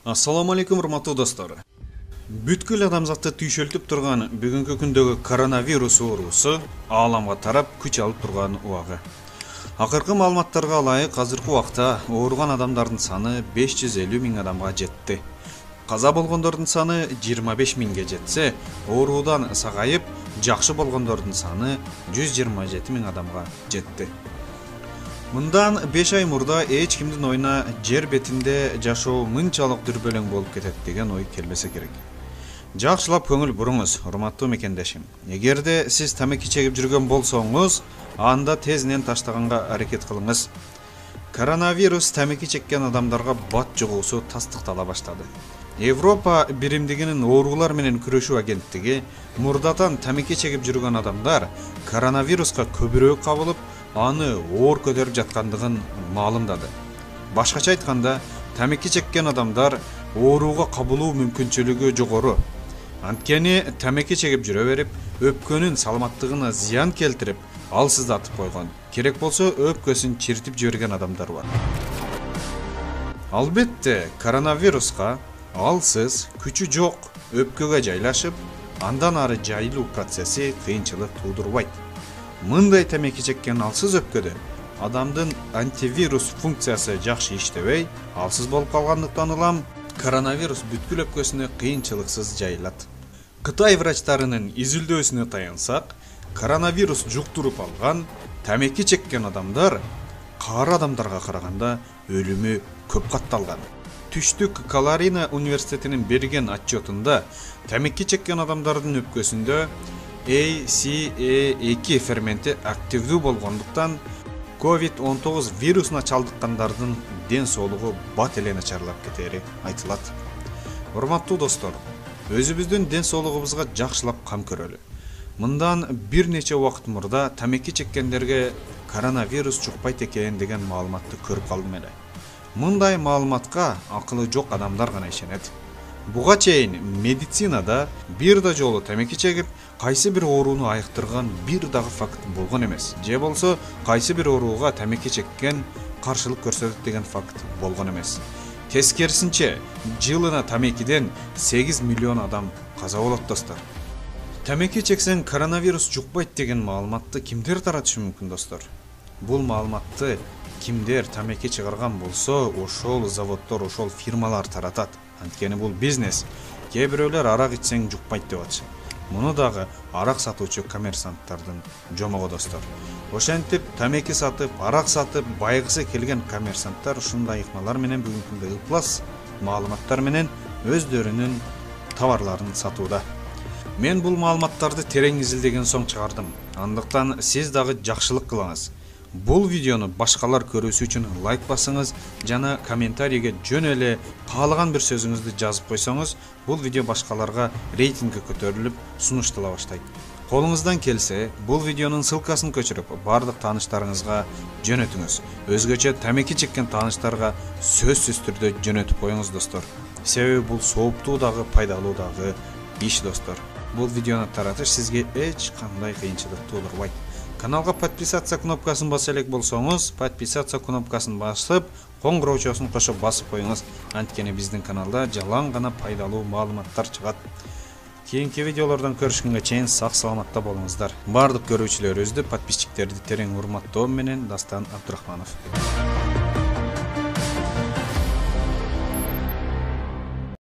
Assalamu алейкум, урматтуу достор. Бүткүл адамзатты түйшөлтүп турган бүгүнкү күндөгү коронавирус оорусу ааламга тарап күч алып турган убагы. Акыркы маалыматтарга ылайык азыркы убакта ооруган адамдардын саны 550 миң адамга жетти. Каза болгондордун саны 25 миңге жетсе, оорудан сагайып жакшы болгондордун саны 127 миң адамга жетти. Мындан 5 ай мурда эч кимдин оюна жер бетинде жашоо мынчалык дүрбөлөң болуп кетет деген ой келбесе керек. Жакшылап көңүл буруңуз, урматтуу мекендешим. Эгерде сиз тамеки чегип жүргөн болсоңуз, анда тезинен таштаганга аракет кылыңыз. Коронавирус тамеки чеккен адамдарга бат жугуусу тастыктала баштады. Европа биримдигинин оорулар менен күрөшүү агенттиги мурдатан тамеки чегип жүргөн адамдар коронавируска көбүрөөк кабылып, аны оор көтөрүп жаткандыгын маалымдады. Башкача айтканда, тамеки чеккен адамдар ооруга кабылуу мүмкүнчүлүгү жогору. Анткени тамеки чегип жүрө берип, өпкөнүн саламаттыгына зыян келтирип, алсыздатып койгон. Керек болсо өпкөсүн чиртип жиберген адамдар бар. Албетте, коронавируска алсыз, күчү жок өпкөгө жайлашып, андан ары жайылуу процесси кыйынчылык туудурбайт. Мындай тамеки чеккен алсыз өпкөдө адамдын антивирус функциясы жакшы иштебей, алсыз болуп калгандыктан улам коронавирус бүткүл өпкөсүнө кыйынчылыксыз жайылат. Кытай врачтарынын изилдөөсүнө таянсак, коронавирус жуктуруп алган тамеки чеккен адамдар кары адамдарга караганда өлүмү көп катталган. Түштүк Каларина университетинин берген отчетунда тамеки чеккен адамдардын өпкөсүндө ACE2 ферменти активдүү болгондуктан COVID-19 вирусуна чалдыккандардын ден соолугу бат эле начарлап кетери айтылат. Урматтуу достор, өзүбүздүн ден соолугубузга жакшылап кам көрөлү. Мындан бир нече убакыт мурда тамеки чеккендерге коронавирус жукпайт экен деген маалыматты көрүп калдым эле. Мындай маалыматка акылы жок адамдар гана ишенет. Буга чейин медицинада бир да жолу тамеки чегип, кайсы бир ооруну айыктырган бир дагы факт болгон эмес. Же болсо, кайсы бир ооруга тамеки чеккен каршылык көрсөтөт деген факт болгон эмес. Тескерисинче, жылына тамекиден 8 миллион адам каза болот достор. Тамеки чексең коронавирус жукпайт деген маалыматты кимдер таратышы мүмкүн достор? Бул маалыматты кимдер тамеки чыгарган болсо, ошол заводдор, ошол фирмалар таратат. Анткени бул бизнес. Кээ бирөөлөр арак ичсең жукпайт деп атышат. Муну дагы арак сатуучу коммерсанттардын жомогу достор. Ошентип тамеки сатып, арак сатып байгысы келген коммерсанттар ушундай ыкмалар менен бүгүнкү күндө ыплас маалыматтар менен өздөрүнүн товарларын сатууда. Мен бул маалыматтарды терең изилдеген соң чыгардым. Андыктан сиз дагы жакшылык кылыңыз. Бул видеону башкалар көрүүсү үчүн лайк басыңыз жана комментарийге жөн эле каалаган бир сөзүңүздү жазып койсоңуз, бул видео башкаларга рейтинги көтөрүлүп, сунуштала баштайт. Колуңуздан келсе, бул видеонун ссылкасын көчүрүп, бардык тааныштарыңызга жөнөтүңүз. Өзгөчө тамеки чеккен тааныштарга сөзсүз түрдө жөнөтүп коюңуз достор. Себеби бул сооптуу дагы, пайдалуу дагы иш достор. Бул видеону таратыш сизге эч кандай кыйынчылык туудурбайт. Каналга подписаться кнопкасын баса элек болсоңуз, подписаться кнопкасын басып, коңгуроочосун кошо басып коюңуз. Анткени биздин каналда жалаң гана пайдалуу маалыматтар чыгат. Кийинки видеолордон көрүшкөнгө чейин сак саламатта болуңуздар. Бардык көрүүчүлөрүбүздү, подписчиктерди терең урматтоо менен Дастан Абдурахманов.